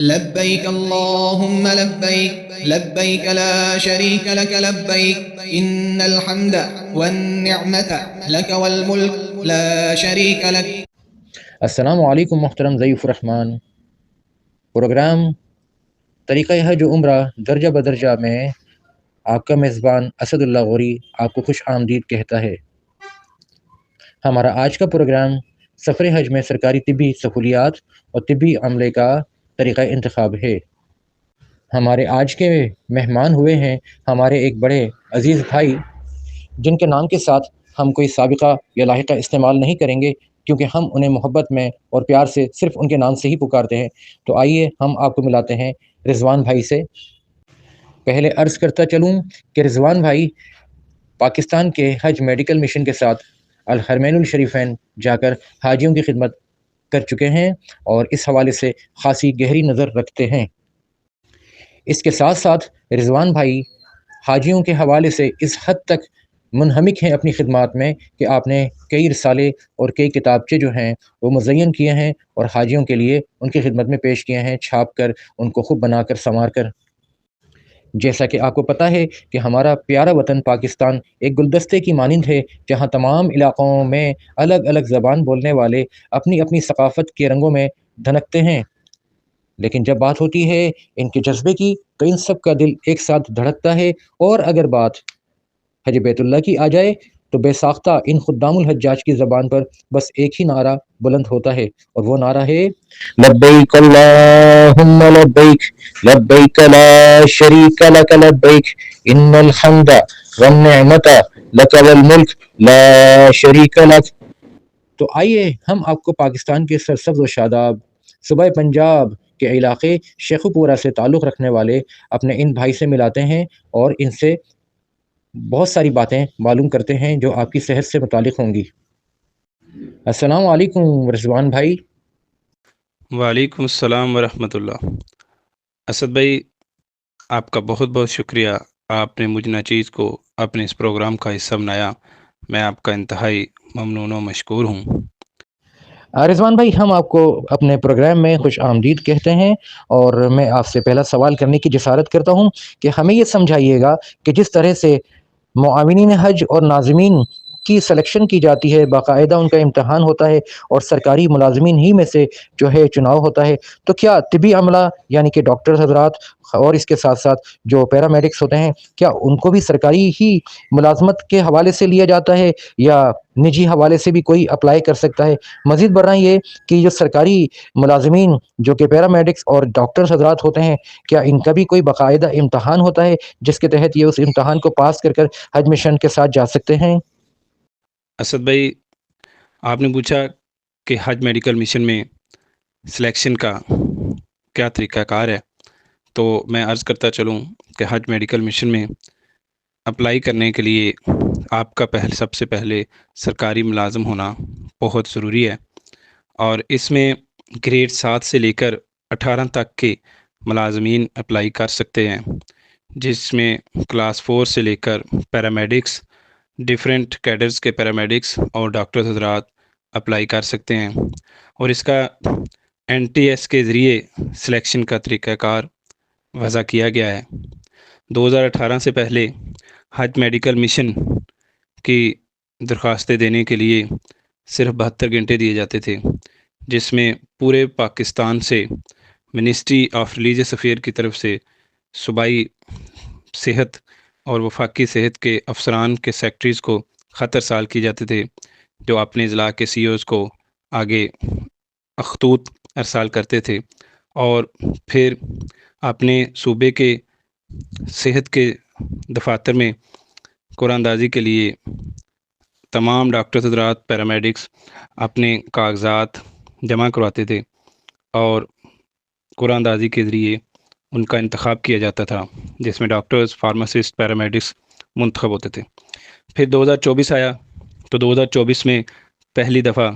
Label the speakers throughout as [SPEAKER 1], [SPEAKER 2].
[SPEAKER 1] لبيك اللهم لبيك لبيك لا شريك لك لبيك إن الحمد والنعمة لك والملك لا شريك لك.
[SPEAKER 2] السلام علیکم محترم ضیف الرحمن. پروگرام طریقہ حج و عمرہ درجہ بدرجہ میں آپ کا میزبان اسد اللہ غوری آپ کو خوش آمدید کہتا ہے. ہمارا آج کا پروگرام سفر حج میں سرکاری طبی سہولیات اور طبی عملے کا طریقہ انتخاب ہے. ہمارے آج کے مہمان ہوئے ہیں ہمارے ایک بڑے عزیز بھائی، جن کے نام کے ساتھ ہم کوئی سابقہ یا لاحقہ استعمال نہیں کریں گے، کیونکہ ہم انہیں محبت میں اور پیار سے صرف ان کے نام سے ہی پکارتے ہیں. تو آئیے ہم آپ کو ملاتے ہیں رضوان بھائی سے. پہلے عرض کرتا چلوں کہ رضوان بھائی پاکستان کے حج میڈیکل مشن کے ساتھ الحرمین الشریفین جا کر حاجیوں کی خدمت کر چکے ہیں اور اس حوالے سے خاصی گہری نظر رکھتے ہیں. اس کے ساتھ ساتھ رضوان بھائی حاجیوں کے حوالے سے اس حد تک منہمک ہیں اپنی خدمات میں کہ آپ نے کئی رسالے اور کئی کتابچے جو ہیں وہ مزین کیے ہیں اور حاجیوں کے لیے ان کی خدمت میں پیش کیے ہیں، چھاپ کر ان کو خوب بنا کر سنوار کر. جیسا کہ آپ کو پتہ ہے کہ ہمارا پیارا وطن پاکستان ایک گلدستے کی مانند ہے، جہاں تمام علاقوں میں الگ الگ زبان بولنے والے اپنی اپنی ثقافت کے رنگوں میں دھنکتے ہیں، لیکن جب بات ہوتی ہے ان کے جذبے کی تو ان سب کا دل ایک ساتھ دھڑکتا ہے. اور اگر بات حج بیت اللہ کی آ جائے تو بے ساختہ ان خدام الحجاج کی زبان پر بس ایک ہی نعرہ بلند ہوتا ہے، اور وہ نعرہ ہے لبیک اللہم لبیک لبیک لا شریک لک لبیک ان الحمد والنعمت لک والملک لا شریک لک. تو آئیے ہم آپ کو پاکستان کے سرسبز و شاداب صوبہ پنجاب کے علاقے شیخو پورہ سے تعلق رکھنے والے اپنے ان بھائی سے ملاتے ہیں اور ان سے بہت ساری باتیں معلوم کرتے ہیں جو آپ کی صحت سے متعلق ہوں گی. السلام علیکم رضوان بھائی.
[SPEAKER 3] وعلیکم السلام ورحمۃ اللہ. اسد بھائی، آپ کا بہت بہت شکریہ. آپ نے مجھ ناچیز کو اپنے اس پروگرام کا حصہ بنایا. میں آپ کا انتہائی ممنون و مشکور ہوں.
[SPEAKER 2] رضوان بھائی، ہم آپ کو اپنے پروگرام میں خوش آمدید کہتے ہیں، اور میں آپ سے پہلا سوال کرنے کی جسارت کرتا ہوں کہ ہمیں یہ سمجھائیے گا کہ جس طرح سے معاونین حج اور ناظمین کی سلیکشن کی جاتی ہے، باقاعدہ ان کا امتحان ہوتا ہے اور سرکاری ملازمین ہی میں سے جو ہے چناؤ ہوتا ہے، تو کیا طبی عملہ یعنی کہ ڈاکٹر حضرات اور اس کے ساتھ ساتھ جو پیرامیڈکس ہوتے ہیں، کیا ان کو بھی سرکاری ہی ملازمت کے حوالے سے لیا جاتا ہے یا نجی حوالے سے بھی کوئی اپلائی کر سکتا ہے؟ مزید برآں یہ کہ جو سرکاری ملازمین جو کہ پیرامیڈکس اور ڈاکٹر حضرات ہوتے ہیں، کیا ان کا بھی کوئی باقاعدہ امتحان ہوتا ہے جس کے تحت یہ اس امتحان کو پاس کر حج مشن کے ساتھ جا سکتے ہیں؟
[SPEAKER 3] اسد بھائی، آپ نے پوچھا کہ حج میڈیکل مشن میں سلیکشن کا کیا طریقہ کار ہے، تو میں عرض کرتا چلوں کہ حج میڈیکل مشن میں اپلائی کرنے کے لیے آپ کا سب سے پہلے سرکاری ملازم ہونا بہت ضروری ہے، اور اس میں گریڈ 7 سے لے کر 18 تک کے ملازمین اپلائی کر سکتے ہیں، جس میں کلاس 4 سے لے کر پیرامیڈکس، ڈیفرنٹ کیڈرز کے پیرامیڈکس اور ڈاکٹر حضرات اپلائی کر سکتے ہیں. اور اس کا NTS کے ذریعے سلیکشن کا طریقہ کار وضع کیا گیا ہے. 2018 سے پہلے حج میڈیکل مشن کی درخواستیں دینے کے لیے صرف 72 گھنٹے دیے جاتے تھے، جس میں پورے پاکستان سے منسٹری آف ریلیجس افیئر کی طرف سے صوبائی صحت اور وفاقی صحت کے افسران کے سیکٹریز کو خط ارسال کیے جاتے تھے، جو اپنے اضلاع کے CEOs کو آگے خطوط ارسال کرتے تھے، اور پھر اپنے صوبے کے صحت کے دفاتر میں قرآن اندازی کے لیے تمام ڈاکٹر حضرات، پیرامیڈکس اپنے کاغذات جمع کرواتے تھے، اور قرآن اندازی کے ذریعے ان کا انتخاب کیا جاتا تھا، جس میں ڈاکٹرز، فارماسسٹ، پیرامیڈکس منتخب ہوتے تھے. پھر 2024 آیا تو 2024 میں پہلی دفعہ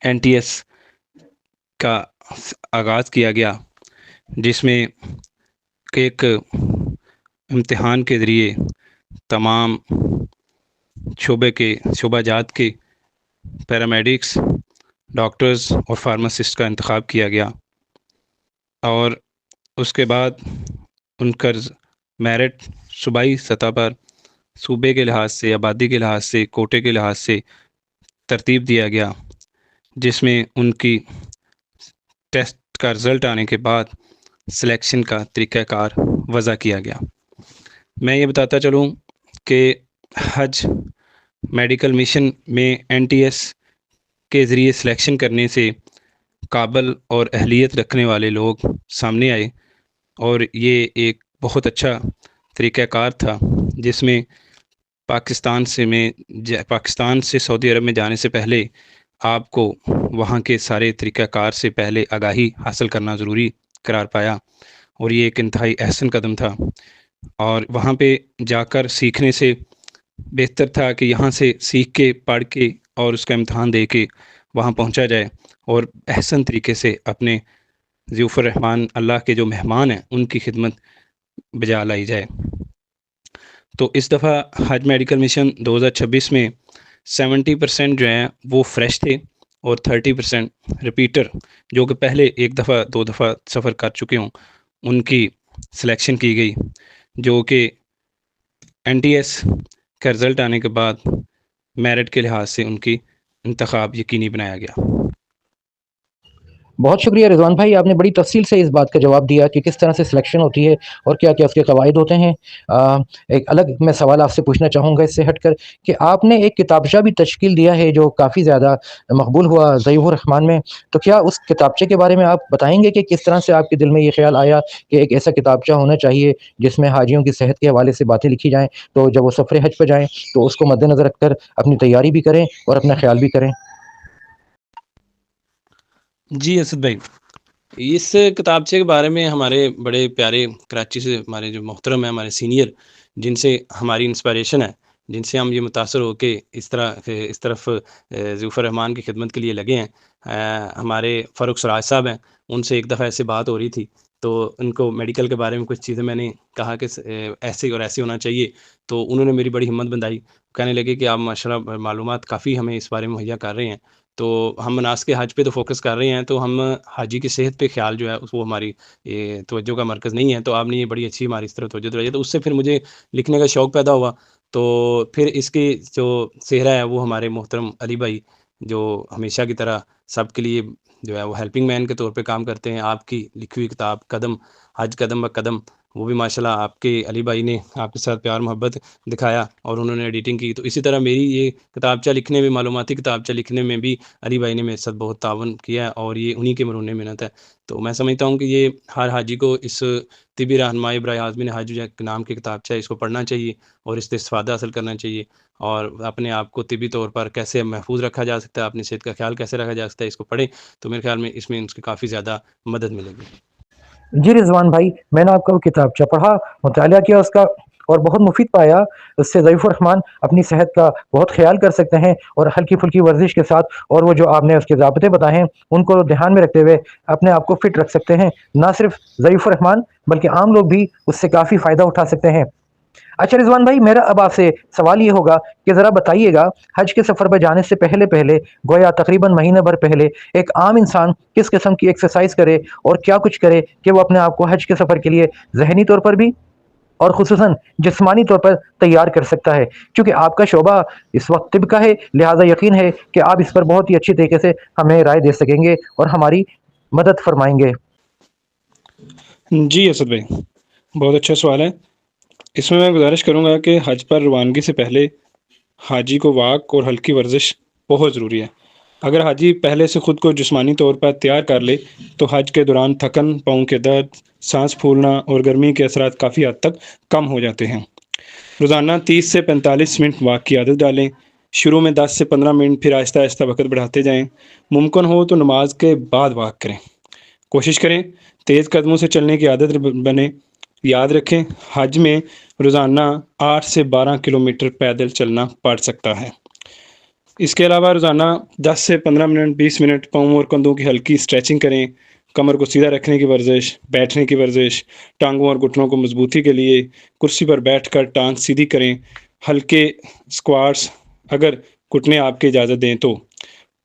[SPEAKER 3] NTS کا آغاز کیا گیا، جس میں ایک امتحان کے ذریعے تمام شعبہ جات کے پیرامیڈکس، ڈاکٹرز اور فارماسسٹ کا انتخاب کیا گیا. اور اس کے بعد ان کا میرٹ صوبائی سطح پر صوبے کے لحاظ سے، آبادی کے لحاظ سے، کوٹے کے لحاظ سے ترتیب دیا گیا، جس میں ان کی ٹیسٹ کا رزلٹ آنے کے بعد سلیکشن کا طریقہ کار وضع کیا گیا۔ میں یہ بتاتا چلوں کہ حج میڈیکل مشن میں NTS کے ذریعے سلیکشن کرنے سے قابل اور اہلیت رکھنے والے لوگ سامنے آئے، اور یہ ایک بہت اچھا طریقہ کار تھا، جس میں پاکستان سے سعودی عرب میں جانے سے پہلے آپ کو وہاں کے سارے طریقہ کار سے پہلے آگاہی حاصل کرنا ضروری قرار پایا، اور یہ ایک انتہائی احسن قدم تھا۔ اور وہاں پہ جا کر سیکھنے سے بہتر تھا کہ یہاں سے سیکھ کے، پڑھ کے اور اس کا امتحان دے کے وہاں پہنچا جائے اور احسن طریقے سے اپنے ضیوف الرحمن اللہ کے جو مہمان ہیں ان کی خدمت بجا لائی جائے۔ تو اس دفعہ حج میڈیکل مشن 2026 میں 70% جو ہیں وہ فریش تھے، اور 30% ریپیٹر جو کہ پہلے ایک دفعہ 2 دفعہ سفر کر چکے ہوں، ان کی سلیکشن کی گئی، جو کہ NTS کا رزلٹ آنے کے بعد میرٹ کے لحاظ سے ان کی انتخاب یقینی بنایا گیا۔
[SPEAKER 2] بہت شکریہ رضوان بھائی، آپ نے بڑی تفصیل سے اس بات کا جواب دیا کہ کس طرح سے سلیکشن ہوتی ہے اور کیا کیا اس کے قواعد ہوتے ہیں۔ ایک الگ میں سوال آپ سے پوچھنا چاہوں گا اس سے ہٹ کر، کہ آپ نے ایک کتابچہ بھی تشکیل دیا ہے جو کافی زیادہ مقبول ہوا ضیوف الرحمان میں، تو کیا اس کتابچے کے بارے میں آپ بتائیں گے کہ کس طرح سے آپ کے دل میں یہ خیال آیا کہ ایک ایسا کتابچہ ہونا چاہیے جس میں حاجیوں کی صحت کے حوالے سے باتیں لکھی جائیں، تو جب وہ سفر حج پہ جائیں تو اس کو مد نظر رکھ کر اپنی تیاری بھی کریں اور اپنا خیال بھی کریں؟
[SPEAKER 3] جی اسد بھائی، اس کتابچے کے بارے میں ہمارے بڑے پیارے کراچی سے ہمارے جو محترم ہیں، ہمارے سینئر، جن سے ہماری انسپائریشن ہے، جن سے ہم یہ متاثر ہو کے اس طرف ضیوف الرحمان کی خدمت کے لیے لگے ہیں، ہمارے فاروق سراج صاحب ہیں۔ ان سے ایک دفعہ ایسے بات ہو رہی تھی، تو ان کو میڈیکل کے بارے میں کچھ چیزیں میں نے کہا کہ ایسے اور ایسے ہونا چاہیے، تو انہوں نے میری بڑی ہمت بندھائی، کہنے لگے کہ آپ ماشاءاللہ معلومات کافی ہمیں اس بارے میں مہیا کر رہے ہیں، تو ہم مناسک حج پہ تو فوکس کر رہے ہیں، تو ہم حاجی کی صحت پہ خیال جو ہے وہ ہماری توجہ کا مرکز نہیں ہے، تو آپ نے یہ بڑی اچھی ہماری اس طرح توجہ دلائی، تو اس سے پھر مجھے لکھنے کا شوق پیدا ہوا۔ تو پھر اس کی جو صحرا ہے وہ ہمارے محترم علی بھائی، جو ہمیشہ کی طرح سب کے لیے جو ہے وہ ہیلپنگ مین کے طور پہ کام کرتے ہیں۔ آپ کی لکھی ہوئی کتاب قدم حج قدم بقدم، وہ بھی ماشاءاللہ آپ کے علی بھائی نے آپ کے ساتھ پیار محبت دکھایا اور انہوں نے ایڈیٹنگ کی، تو اسی طرح میری یہ کتابچہ لکھنے میں، معلوماتی کتابچہ لکھنے میں بھی علی بھائی نے میرے ساتھ بہت تعاون کیا ہے، اور یہ انہی کے مرہون محنت ہے۔ تو میں سمجھتا ہوں کہ یہ ہر حاجی کو اس طبی رہنمائی برائے عازمین حج کے نام کے کتابچہ اس کو پڑھنا چاہیے اور اس سے استفادہ حاصل کرنا چاہیے، اور اپنے آپ کو طبی طور پر کیسے محفوظ رکھا جا سکتا ہے، اپنی صحت کا خیال کیسے رکھا جا سکتا ہے، اس کو پڑھیں، تو میرے خیال میں اس میں کی کافی زیادہ مدد ملے گی۔
[SPEAKER 2] جی رضوان بھائی، میں نے آپ کا وہ کتابچہ پڑھا، مطالعہ کیا اس کا، اور بہت مفید پایا۔ اس سے ضیوف الرحمان اپنی صحت کا بہت خیال کر سکتے ہیں، اور ہلکی پھلکی ورزش کے ساتھ، اور وہ جو آپ نے اس کے ضابطے بتائے ہیں ان کو دھیان میں رکھتے ہوئے اپنے آپ کو فٹ رکھ سکتے ہیں۔ نہ صرف ضیوف الرحمان بلکہ عام لوگ بھی اس سے کافی فائدہ اٹھا سکتے ہیں۔ اچھا رضوان بھائی، میرا اب آپ سے سوال یہ ہوگا کہ ذرا بتائیے گا، حج کے سفر پہ جانے سے پہلے گویا تقریباً مہینہ بھر پہلے ایک عام انسان کس قسم کی ایکسرسائز کرے اور کیا کچھ کرے کہ وہ اپنے آپ کو حج کے سفر کے لیے ذہنی طور پر بھی اور خصوصاً جسمانی طور پر تیار کر سکتا ہے؟ کیونکہ آپ کا شعبہ اس وقت طب کا ہے، لہٰذا یقین ہے کہ آپ اس پر بہت ہی اچھی طریقے سے ہمیں رائے دے سکیں گے اور ہماری مدد فرمائیں گے۔
[SPEAKER 3] جی اسد بھائی، بہت اچھا سوال ہے۔ اس میں گزارش کروں گا کہ حج پر روانگی سے پہلے حاجی کو واک اور ہلکی ورزش بہت ضروری ہے۔ اگر حاجی پہلے سے خود کو جسمانی طور پر تیار کر لے تو حج کے دوران تھکن، پاؤں کے درد، سانس پھولنا اور گرمی کے اثرات کافی حد تک کم ہو جاتے ہیں۔ روزانہ 30 سے 45 منٹ واک کی عادت ڈالیں، شروع میں 10 سے 15 منٹ، پھر آہستہ آہستہ وقت بڑھاتے جائیں۔ ممکن ہو تو نماز کے بعد واک کریں، کوشش کریں تیز قدموں سے چلنے کی عادت بنے۔ یاد رکھیں، حج میں روزانہ 8 سے 12 کلومیٹر پیدل چلنا پڑ سکتا ہے۔ اس کے علاوہ روزانہ 10 سے 15 منٹ، 20 منٹ پاؤں اور کندھوں کی ہلکی اسٹریچنگ کریں۔ کمر کو سیدھا رکھنے کی ورزش، بیٹھنے کی ورزش، ٹانگوں اور گھٹنوں کو مضبوطی کے لیے کرسی پر بیٹھ کر ٹانگ سیدھی کریں۔ ہلکے اسکواٹس اگر گھٹنے آپ کی اجازت دیں تو۔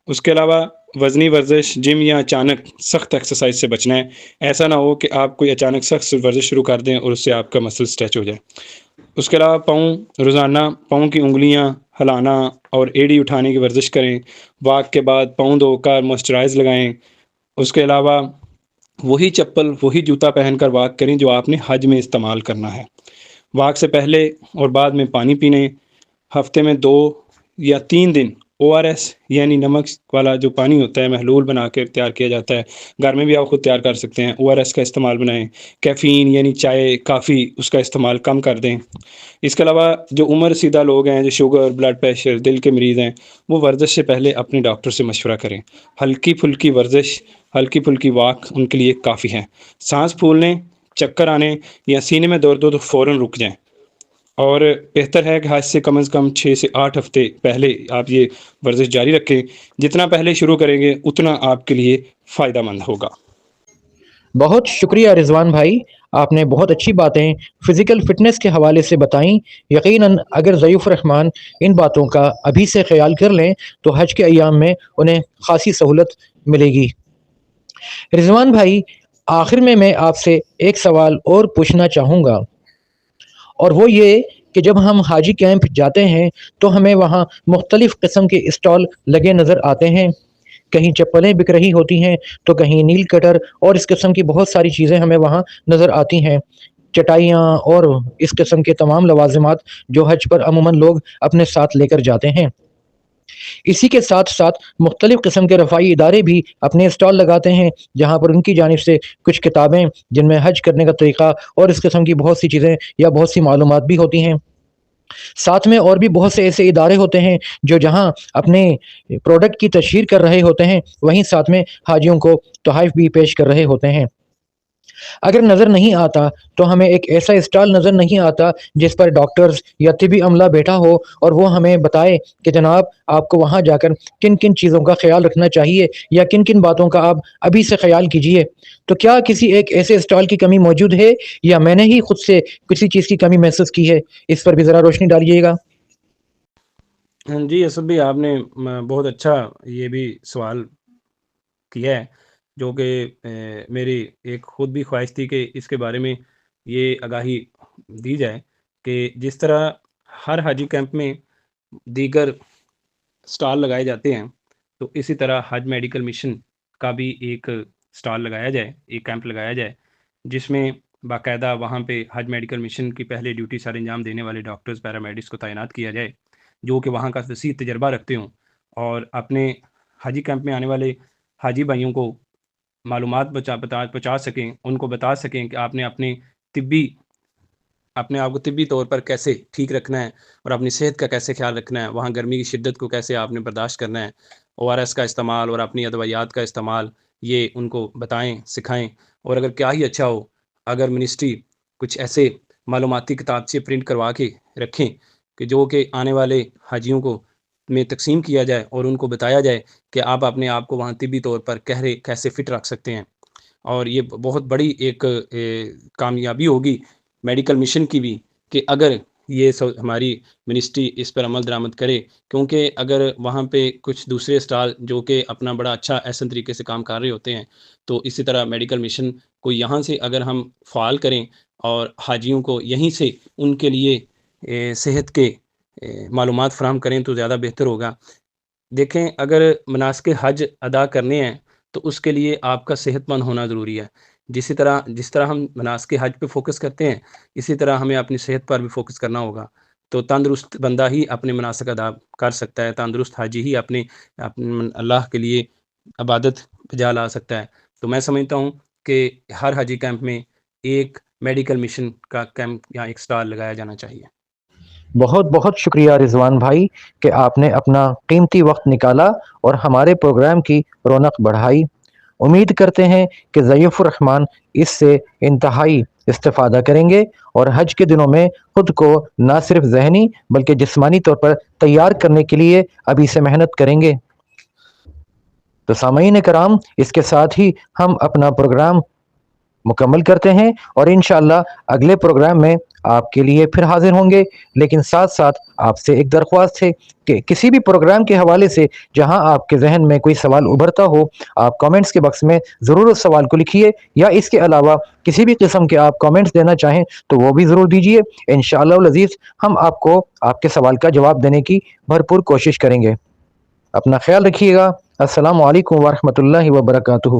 [SPEAKER 3] اس کے علاوہ وزنی ورزش، جم یا اچانک سخت ایکسرسائز سے بچنا ہے. ایسا نہ ہو کہ آپ کوئی اچانک سخت ورزش شروع کر دیں اور اس سے آپ کا مسل اسٹریچ ہو جائے. اس کے علاوہ روزانہ پاؤں کی انگلیاں ہلانا اور ایڑی اٹھانے کی ورزش کریں. واک کے بعد پاؤں دھو کر موئسچرائز لگائیں. اس کے علاوہ وہی چپل وہی جوتا پہن کر واک کریں جو آپ نے حج میں استعمال کرنا ہے. واک سے پہلے اور بعد میں پانی پینے. ہفتے میں 2 یا 3 دن ORS یعنی نمک والا جو پانی ہوتا ہے محلول بنا کے تیار کیا جاتا ہے، گھر میں بھی آپ خود تیار کر سکتے ہیں. ORS کا استعمال بنائیں. کیفین یعنی چائے کافی اس کا استعمال کم کر دیں. اس کے علاوہ جو عمر رسیدہ لوگ ہیں، جو شوگر، بلڈ پریشر، دل کے مریض ہیں، وہ ورزش سے پہلے اپنے ڈاکٹر سے مشورہ کریں. ہلکی پھلکی ورزش، ہلکی پھلکی واک ان کے لیے کافی ہے. سانس پھولنے، چکر آنے یا سینے میں درد ہو تو فوراً رک جائیں. اور بہتر ہے کہ حج سے کم از کم 6 سے 8 ہفتے پہلے آپ یہ ورزش جاری رکھیں. جتنا پہلے شروع کریں گے اتنا آپ کے لیے فائدہ مند ہوگا.
[SPEAKER 2] بہت شکریہ رضوان بھائی، آپ نے بہت اچھی باتیں فزیکل فٹنس کے حوالے سے بتائیں. یقیناً اگر ضیوف الرحمان ان باتوں کا ابھی سے خیال کر لیں تو حج کے ایام میں انہیں خاصی سہولت ملے گی. رضوان بھائی، آخر میں آپ سے ایک سوال اور پوچھنا چاہوں گا، اور وہ یہ کہ جب ہم حاجی کیمپ جاتے ہیں تو ہمیں وہاں مختلف قسم کے اسٹال لگے نظر آتے ہیں. کہیں چپلیں بک رہی ہوتی ہیں تو کہیں نیل کٹر اور اس قسم کی بہت ساری چیزیں ہمیں وہاں نظر آتی ہیں. چٹائیاں اور اس قسم کے تمام لوازمات جو حج پر عموماً لوگ اپنے ساتھ لے کر جاتے ہیں. اسی کے ساتھ ساتھ مختلف قسم کے رفاعی ادارے بھی اپنے اسٹال لگاتے ہیں جہاں پر ان کی جانب سے کچھ کتابیں جن میں حج کرنے کا طریقہ اور اس قسم کی بہت سی چیزیں یا بہت سی معلومات بھی ہوتی ہیں. ساتھ میں اور بھی بہت سے ایسے ادارے ہوتے ہیں جو جہاں اپنے پروڈکٹ کی تشہیر کر رہے ہوتے ہیں وہیں ساتھ میں حاجیوں کو تحائف بھی پیش کر رہے ہوتے ہیں. اگر نظر نہیں آتا تو ہمیں ایک ایسا اسٹال نظر نہیں آتا جس پر ڈاکٹرز یا طبی عملہ بیٹھا ہو اور وہ ہمیں بتائے کہ جناب آپ کو وہاں جا کر کن کن چیزوں کا خیال رکھنا چاہیے یا کن کن باتوں کا آپ ابھی سے خیال کیجئے. تو کیا کسی ایک ایسے اسٹال کی کمی موجود ہے یا میں نے ہی خود سے کسی چیز کی کمی محسوس کی ہے؟ اس پر بھی ذرا روشنی ڈالیے گا.
[SPEAKER 3] جی اسد بھی آپ نے بہت اچھا یہ بھی سوال کیا ہے، جو کہ میری ایک خود بھی خواہش تھی کہ اس کے بارے میں یہ آگاہی دی جائے کہ جس طرح ہر حاجی کیمپ میں دیگر سٹال لگائے جاتے ہیں تو اسی طرح حج میڈیکل مشن کا بھی ایک سٹال لگایا جائے، ایک کیمپ لگایا جائے جس میں باقاعدہ وہاں پہ حج میڈیکل مشن کی پہلے ڈیوٹی سر انجام دینے والے ڈاکٹرز پیرامیڈکس کو تعینات کیا جائے جو کہ وہاں کا وسیع تجربہ رکھتے ہوں اور اپنے حاجی کیمپ میں آنے والے حاجی بھائیوں کو معلومات پہنچا سکیں، ان کو بتا سکیں کہ آپ نے اپنے آپ کو طبی طور پر کیسے ٹھیک رکھنا ہے اور اپنی صحت کا کیسے خیال رکھنا ہے، وہاں گرمی کی شدت کو کیسے آپ نے برداشت کرنا ہے، ORS کا استعمال اور اپنی ادویات کا استعمال یہ ان کو بتائیں، سکھائیں. اور اگر کیا ہی اچھا ہو اگر منسٹری کچھ ایسے معلوماتی کتابچے پرنٹ کروا کے رکھیں کہ جو کہ آنے والے حاجیوں کو میں تقسیم کیا جائے اور ان کو بتایا جائے کہ آپ اپنے آپ کو وہاں طبی طور پر کیسے فٹ رکھ سکتے ہیں. اور یہ بہت بڑی ایک کامیابی ہوگی میڈیکل مشن کی بھی کہ اگر یہ ہماری منسٹری اس پر عمل درآمد کرے، کیونکہ اگر وہاں پہ کچھ دوسرے اسٹال جو کہ اپنا بڑا اچھا احسن طریقے سے کام کر رہے ہوتے ہیں تو اسی طرح میڈیکل مشن کو یہاں سے اگر ہم فعال کریں اور حاجیوں کو یہیں سے ان کے لیے صحت کے معلومات فراہم کریں تو زیادہ بہتر ہوگا. دیکھیں اگر مناسک حج ادا کرنے ہیں تو اس کے لیے آپ کا صحت مند ہونا ضروری ہے. جس طرح ہم مناسک حج پہ فوکس کرتے ہیں اسی طرح ہمیں اپنی صحت پر بھی فوکس کرنا ہوگا. تو تندرست بندہ ہی اپنے مناسک ادا کر سکتا ہے، تندرست حاجی ہی اپنے اللہ کے لیے عبادت بجا لا سکتا ہے. تو میں سمجھتا ہوں کہ ہر حاجی کیمپ میں ایک میڈیکل مشن کا کیمپ یا ایک سٹال لگایا جانا چاہیے.
[SPEAKER 2] بہت بہت شکریہ رضوان بھائی کہ آپ نے اپنا قیمتی وقت نکالا اور ہمارے پروگرام کی رونق بڑھائی. امید کرتے ہیں کہ ضیوف الرحمان اس سے انتہائی استفادہ کریں گے اور حج کے دنوں میں خود کو نہ صرف ذہنی بلکہ جسمانی طور پر تیار کرنے کے لیے ابھی سے محنت کریں گے. تو سامعین کرام، اس کے ساتھ ہی ہم اپنا پروگرام مکمل کرتے ہیں اور انشاءاللہ اگلے پروگرام میں آپ کے لیے پھر حاضر ہوں گے، لیکن ساتھ ساتھ آپ سے ایک درخواست ہے کہ کسی بھی پروگرام کے حوالے سے جہاں آپ کے ذہن میں کوئی سوال ابھرتا ہو، آپ کامنٹس کے باکس میں ضرور اس سوال کو لکھیے، یا اس کے علاوہ کسی بھی قسم کے آپ کامنٹس دینا چاہیں تو وہ بھی ضرور دیجیے۔ انشاءاللہ العزیز ہم آپ کو آپ کے سوال کا جواب دینے کی بھرپور کوشش کریں گے۔ اپنا خیال رکھیے گا۔ السلام علیکم ورحمۃ اللہ وبرکاتہ۔